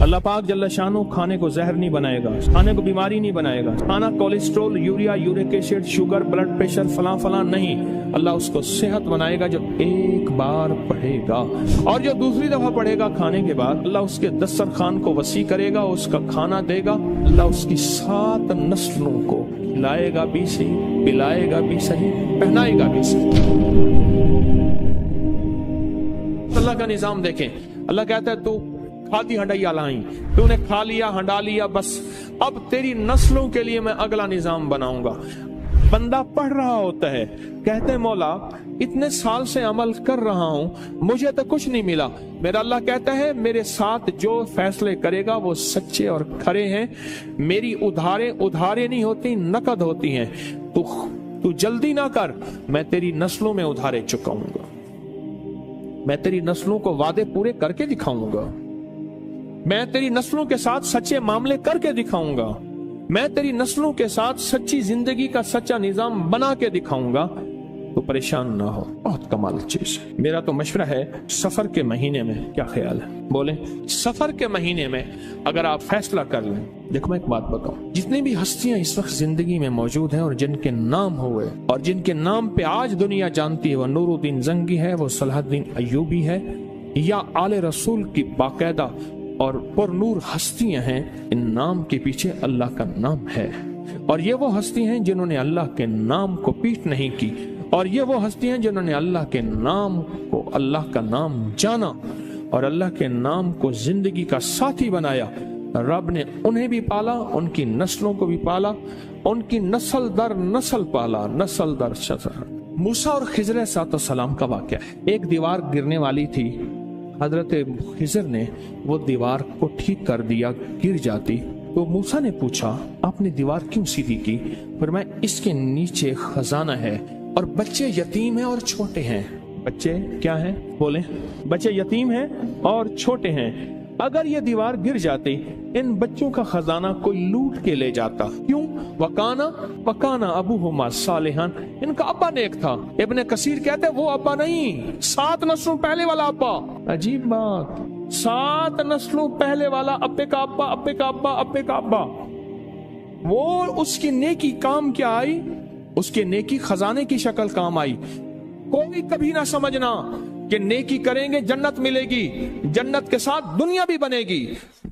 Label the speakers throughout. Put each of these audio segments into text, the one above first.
Speaker 1: اللہ पाक जल्ल शानो खाने को जहर नहीं बनाएगा, खाने को बीमारी नहीं बनाएगा। खाना cholesterol, urea, uric acid, sugar, blood pressure, फलां फलां नहीं, अल्लाह उसको सेहत बनाएगा जो एक बार पढ़ेगा। और जो दूसरी दफा पढ़ेगा खाने के बाद, अल्लाह उसके दस्तरखान को वसी करेगा, उसका खाना देगा। अल्लाह उसकी 7 नस्लों को खिलाएगा भी सही, पिलाएगा भी सही, पहनाएगा भी सही। अल्लाह का निजाम देखें। अल्लाह कहता है तू खादी हंडैया लाई, तूने खा लिया, हंडा लिया, बस अब तेरी नस्लों के लिए मैं अगला निजाम बनाऊंगा। बंदा पढ़ रहा होता है, कहते हैं मौला इतने साल से अमल कर रहा हूं, मुझे तो कुछ नहीं मिला। मेरा अल्लाह कहता है मेरे साथ जो फैसले करेगा वो सच्चे और खरे हैं। मेरी उधारे नहीं होती, नकद होती हैं। तू जल्दी ना कर, मैं तेरी नस्लों में उधारे चुकाऊंगा, मैं तेरी नस्लों को वादे पूरे करके दिखाऊंगा, मैं तेरी नस्लों के साथ सच्चे मामले करके दिखाऊंगा, मैं तेरी नस्लों के साथ सच्ची जिंदगी का सच्चा निजाम बना के दिखाऊंगा। तो परेशान ना हो, बहुत कमाल चीज है। मेरा तो मशवरा है सफर के महीने में, क्या ख्याल है? बोले सफर के महीने में अगर आप फैसला कर लें। देखो मैं एक बात बताऊं, जितनी भी हस्तियां इस वक्त जिंदगी में मौजूद हैं और जिनके नाम हुए और जिनके नाम पे आज दुनिया जानती है, वो नूरुद्दीन जंगी है, वो सलाहुद्दीन अय्यूबी है, या आले रसूल की बाकायदा और पुरनूर हस्तियां हैं। इन नाम के पीछे अल्लाह का नाम है, और ये वो हस्ती हैं जिन्होंने अल्लाह के नाम को पीठ नहीं की, और ये वो हस्ती हैं जिन्होंने अल्लाह के नाम को, अल्लाह का नाम जाना और अल्लाह के नाम को जिंदगी का साथी बनाया। रब ने उन्हें भी पाला, उनकी नस्लों को भी पाला, उनकी नस्ल दर नस्ल पाला, नस्ल दर नस्ल। मूसा और खिजर सलाम का वाक़या है। एक दीवार गिरने वाली थी, हजरत खिजर ने वो दीवार को ठीक कर दिया, गिर जाती तो मूसा ने पूछा आपने दीवार क्यों सीधी की? फरमाया इसके नीचे खजाना है और बच्चे यतीम हैं और छोटे हैं। बच्चे क्या हैं? बोले बच्चे यतीम हैं और छोटे हैं। अगर ये दीवार गिर जाती, इन बच्चों का खजाना कोई लूट के ले जाता। क्यों? वकाना अबूहुमा सालिहान, इनका अब्बा नेक था। इब्ने कसीर कहते हैं वो अब्बा नहीं, 7 नस्लों पहले वाला अब्बा। अजीब बात, 7 नस्लों पहले वाला अब्बे का अब्बा, अब्बे का अब्बा, अब्बे का अब्बा। वो उसकी नेकी काम क्या आई? उसके नेकी खजाने की शक्ल काम आई। कोई कभी ना समझना कि नेकी करेंगे जन्नत मिलेगी, जन्नत के साथ दुनिया भी बनेगी,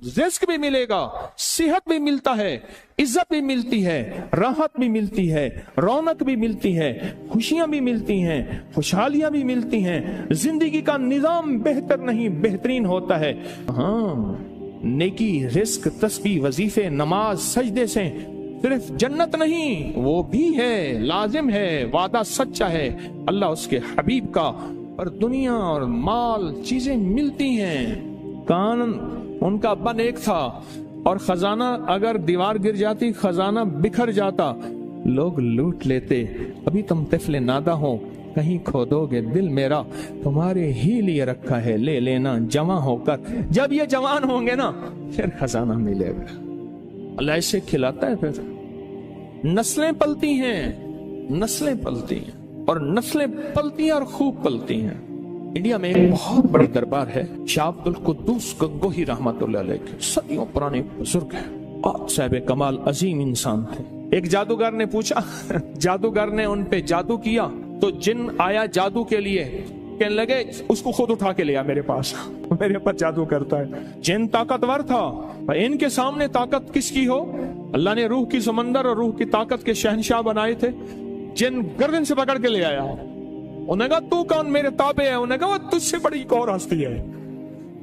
Speaker 1: रिस्क भी मिलेगा, सेहत भी मिलता है, इज्जत भी मिलती है, राहत भी मिलती है, रौनक भी मिलती है, खुशियां भी मिलती हैं, खुशहालियां भी मिलती हैं। जिंदगी का निजाम बेहतर नहीं बेहतरीन होता है। हाँ, नेकी, रिस्क, तस्बीह, वजीफे, नमाज, सजदे से सिर्फ जन्नत नहीं, वो भी है, लाजिम है, वादा सच्चा है अल्लाह उसके हबीब का। पर दुनिया और माल चीजें मिलती हैं। कान उनका अब्बा नेक था और खजाना, अगर दीवार गिर जाती खजाना बिखर जाता, लोग लूट लेते। अभी तुम तिफले नादा हो, कहीं खो दोगे दिल मेरा, तुम्हारे ही लिए रखा है, ले लेना जवां होकर। जब ये जवान होंगे ना फिर खजाना मिलेगा। अल्लाह ऐसे खिलाता है। फिर नस्लें पलती हैं, नस्लें पलती हैं, और नस्लें पलती हैं और खूब पलती हैं। इंडिया में एक बहुत बड़ी दरबार है, शाह अब्दुल कुद्दूस गंगोही रहमतुल्लाह अलैह, सदियों पुराने बुजुर्ग हैं, बहुत साहिब कमाल अजीम इंसान थे। एक जादूगर ने पूछा, जादूगर ने उन पे जादू किया तो जिन आया जादू के लिए, कहने लगे उसको खुद उठा के लिया मेरे पास, मेरे पर जादू करता है। जिन ताकतवर था, इनके सामने ताकत किसकी हो? अल्लाह ने रूह की समंदर और रूह की ताकत के शहनशाह बनाए थे। जिन गर्दन से पकड़ के ले आया, उन्हें कहा तू कौन, मेरे ताबे है। उन्हें कहा वो तुझसे बड़ी एक और हस्ती है।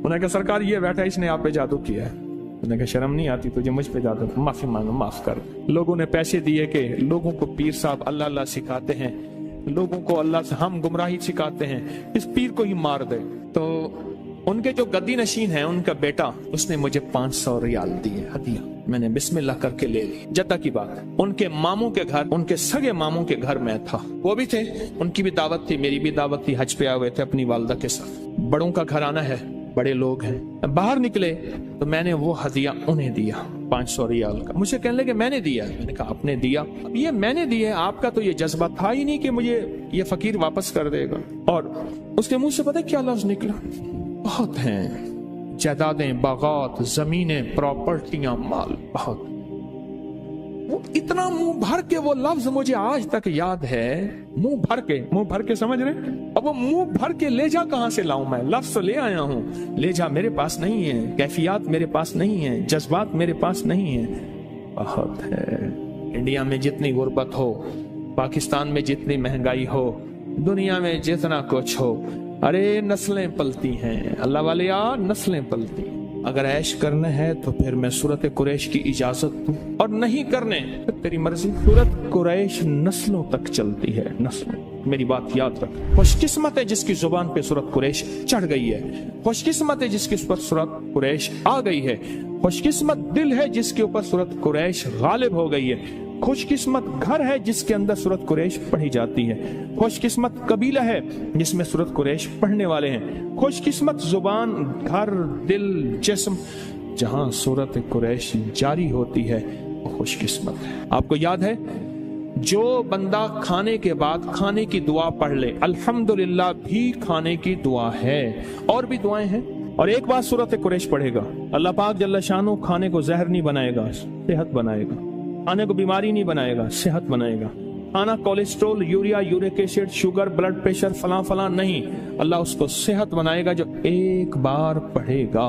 Speaker 1: उन्हें कहा सरकार ये बैठा, इसने आप पे जादू किया है। उन्हें कहा शर्म नहीं आती तुझे मुझ पे जादू? माफी मांगो, माफ कर। लोगों ने पैसे दिए कि लोगों को पीर साहब अल्लाह अल्लाह सिखाते हैं, लोगों को अल्लाह से हम गुमराही सिखाते हैं, इस पीर को ही मार दे। तो उनके जो गद्दी नशीन है, उनका बेटा, उसने मुझे 500 रियाल दिए हदिया। मैंने बिस्मिल्लाह करके ले ली। जद्दा की बात, उनके मामू के घर, उनके सगे मामू के घर में था। वो भी थे, उनकी भी दावत थी, मेरी भी दावत थी। हज पे आए हुए थे अपनी वालदा के साथ। बड़ों का घर आना है, बड़े लोग हैं। बाहर निकले तो मैंने वो हदिया उन्हें दिया, 500 रियाल का। मुझे कहने लगे मैंने दिया। मैंने कहा आपने दिया? अब ये मैंने दिया, आपका तो ये जज्बा था ही नहीं कि मुझे ये फकीर वापस कर देगा। और उसके मुंह से पता क्या लफ्ज निकला? बहुत हैं जायदादें, बागात, जमीनें, प्रॉपर्टियां, माल बहुत। वो इतना मुंह भर के वो लफ्ज मुझे आज तक याद है, मुंह भर के समझ रहे। अब वो मुंह भर के ले जा कहां से लाऊं मैं? लफ्ज ले आया हूं, ले जा मेरे पास नहीं है, कैफियत मेरे पास नहीं है, जज्बात मेरे पास नहीं है। बहुत है। इंडिया में जितनी गुर्बत हो, पाकिस्तान में जितनी महंगाई हो, दुनिया में जितना कुछ हो, अरे नस्लें पलती हैं अल्लाह वाले यार, नस्लें पलती। अगर ऐश करने है तो फिर मैं सूरत कुरैश की इजाजत दूं, और नहीं करने तो तेरी मर्जी। सूरत कुरैश नस्लों तक चलती है, नस्लों। मेरी बात याद रख। खुशकिस्मत है जिसकी जुबान पे सूरत कुरैश चढ़ गई है, खुशकिस्मत है जिसके ऊपर सूरत कुरैश आ गई है, खुशकिस्मत दिल है जिसके ऊपर सूरत कुरैश गालिब हो गई है, खुशकिस्मत घर है जिसके अंदर सूरत कुरैश पढ़ी जाती है, खुशकिस्मत कबीला है जिसमें सूरत कुरैश पढ़ने वाले हैं, खुशकिस्मत जुबान, घर, दिल, जिस्म जहां सूरत कुरैश जारी होती है वो खुशकिस्मत है। आपको याद है, जो बंदा खाने के बाद खाने की दुआ पढ़ ले, अल्हम्दुलिल्लाह भी खाने की दुआ है, और भी दुआएं हैं। और एक बार सूरत कुरैश पढ़ेगा, अल्लाह पाक जल्ला शानो खाने को जहर नहीं बनाएगा, सेहत बनाएगा। खाने को बीमारी नहीं बनाएगा, सेहत बनाएगा। खाना cholesterol, urea, uric acid, sugar, blood pressure, फला फला नहीं, अल्लाह उसको सेहत बनाएगा जो एक बार पढ़ेगा।